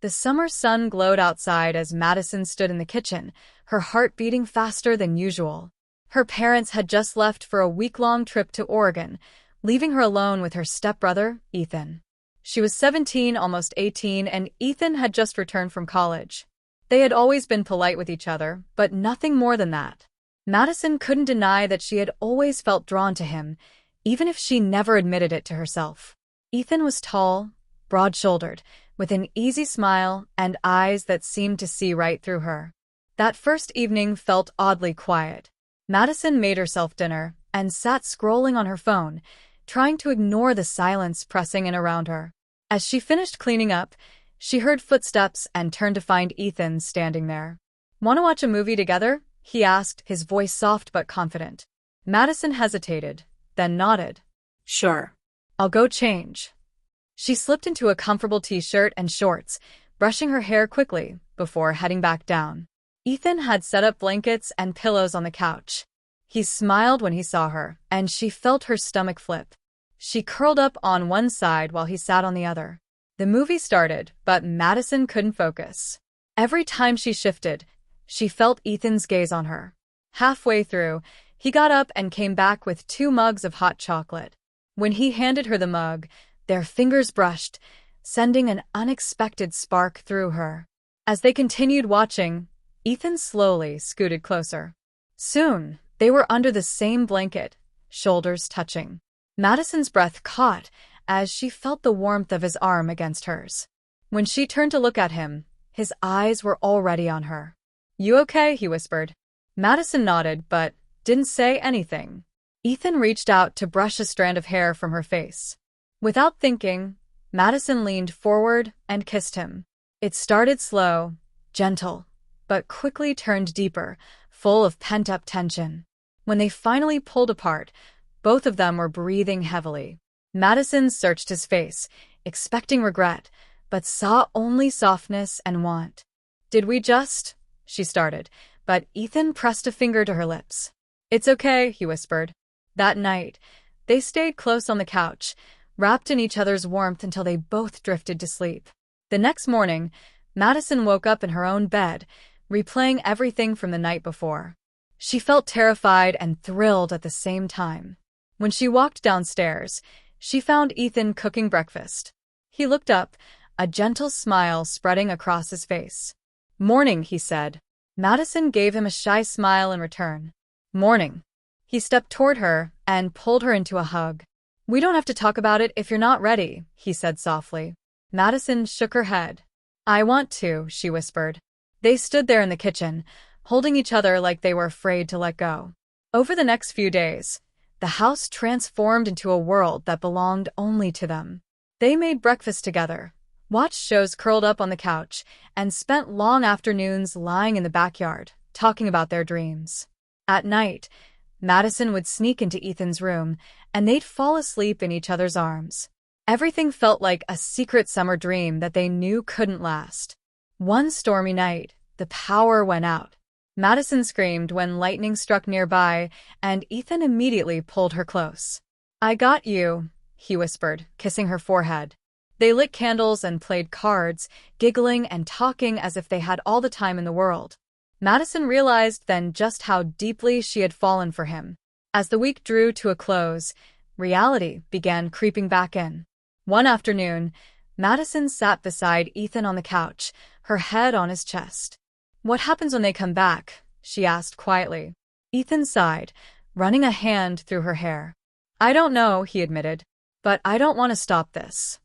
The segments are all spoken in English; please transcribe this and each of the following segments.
The summer sun glowed outside as Madison stood in the kitchen, her heart beating faster than usual. Her parents had just left for a week-long trip to Oregon, leaving her alone with her stepbrother, Ethan. She was 17, almost 18, and Ethan had just returned from college. They had always been polite with each other, but nothing more than that. Madison couldn't deny that she had always felt drawn to him, even if she never admitted it to herself. Ethan was tall, broad-shouldered, with an easy smile and eyes that seemed to see right through her. That first evening felt oddly quiet. Madison made herself dinner and sat scrolling on her phone, trying to ignore the silence pressing in around her. As she finished cleaning up, she heard footsteps and turned to find Ethan standing there. "Want to watch a movie together?" he asked, his voice soft but confident. Madison hesitated, then nodded. Sure. "I'll go change." She slipped into a comfortable t-shirt and shorts, brushing her hair quickly before heading back down. Ethan had set up blankets and pillows on the couch. He smiled when he saw her, and she felt her stomach flip. She curled up on one side while he sat on the other. The movie started, but Madison couldn't focus. Every time she shifted, she felt Ethan's gaze on her. Halfway through, he got up and came back with 2 mugs of hot chocolate. When he handed her the mug, their fingers brushed, sending an unexpected spark through her. As they continued watching, Ethan slowly scooted closer. Soon, they were under the same blanket, shoulders touching. Madison's breath caught as she felt the warmth of his arm against hers. When she turned to look at him, his eyes were already on her. "You okay?" he whispered. Madison nodded, but didn't say anything. Ethan reached out to brush a strand of hair from her face. Without thinking, Madison leaned forward and kissed him. It started slow, gentle, but quickly turned deeper, full of pent-up tension. When they finally pulled apart, both of them were breathing heavily. Madison searched his face, expecting regret, but saw only softness and want. "Did we just?" she started, but Ethan pressed a finger to her lips. "It's okay," he whispered. That night, they stayed close on the couch, wrapped in each other's warmth until they both drifted to sleep. The next morning, Madison woke up in her own bed, replaying everything from the night before. She felt terrified and thrilled at the same time. When she walked downstairs, she found Ethan cooking breakfast. He looked up, a gentle smile spreading across his face. "Morning," he said. Madison gave him a shy smile in return. "Morning." He stepped toward her and pulled her into a hug. "We don't have to talk about it if you're not ready," he said softly. Madison shook her head. "I want to," she whispered. They stood there in the kitchen, holding each other like they were afraid to let go. Over the next few days, the house transformed into a world that belonged only to them. They made breakfast together, watched shows curled up on the couch, and spent long afternoons lying in the backyard, talking about their dreams. At night, Madison would sneak into Ethan's room, and they'd fall asleep in each other's arms. Everything felt like a secret summer dream that they knew couldn't last. One stormy night, the power went out. Madison screamed when lightning struck nearby, and Ethan immediately pulled her close. "I got you," he whispered, kissing her forehead. They lit candles and played cards, giggling and talking as if they had all the time in the world. Madison realized then just how deeply she had fallen for him. As the week drew to a close, reality began creeping back in. One afternoon, Madison sat beside Ethan on the couch, her head on his chest. "What happens when they come back?" she asked quietly. Ethan sighed, running a hand through her hair. "I don't know," he admitted, "but I don't want to stop this."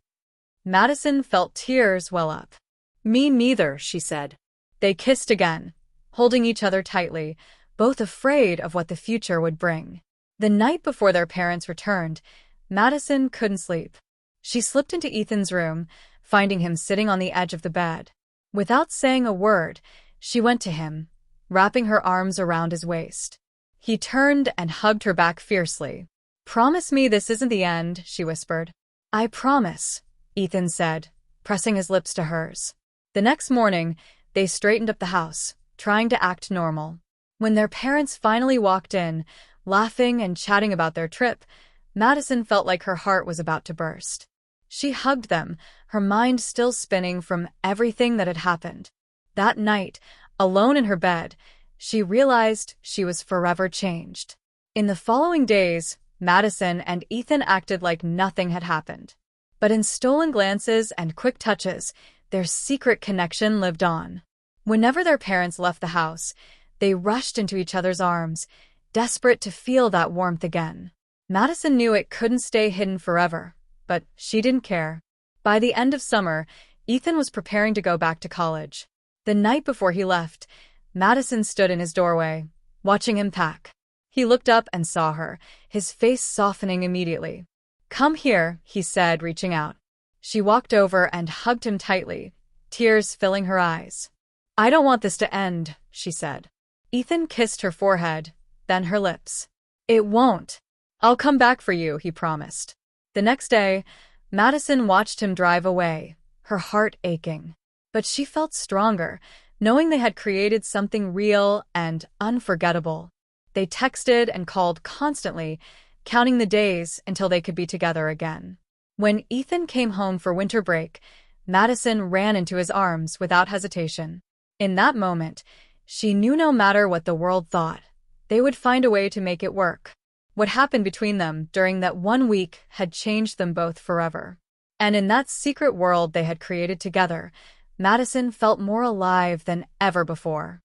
Madison felt tears well up. "Me neither," she said. They kissed again, holding each other tightly, both afraid of what the future would bring. The night before their parents returned, Madison couldn't sleep. She slipped into Ethan's room, finding him sitting on the edge of the bed. Without saying a word, she went to him, wrapping her arms around his waist. He turned and hugged her back fiercely. "Promise me this isn't the end," she whispered. "I promise," Ethan said, pressing his lips to hers. The next morning, they straightened up the house, trying to act normal. When their parents finally walked in, laughing and chatting about their trip, Madison felt like her heart was about to burst. She hugged them, her mind still spinning from everything that had happened. That night, alone in her bed, she realized she was forever changed. In the following days, Madison and Ethan acted like nothing had happened. But in stolen glances and quick touches, their secret connection lived on. Whenever their parents left the house, they rushed into each other's arms, desperate to feel that warmth again. Madison knew it couldn't stay hidden forever, but she didn't care. By the end of summer, Ethan was preparing to go back to college. The night before he left, Madison stood in his doorway, watching him pack. He looked up and saw her, his face softening immediately. "Come here," he said, reaching out. She walked over and hugged him tightly, tears filling her eyes. "I don't want this to end," she said. Ethan kissed her forehead, then her lips. "It won't. I'll come back for you," he promised. The next day, Madison watched him drive away, her heart aching. But she felt stronger, knowing they had created something real and unforgettable. They texted and called constantly, counting the days until they could be together again. When Ethan came home for winter break, Madison ran into his arms without hesitation. In that moment, she knew no matter what the world thought, they would find a way to make it work. What happened between them during that one week had changed them both forever. And in that secret world they had created together, Madison felt more alive than ever before.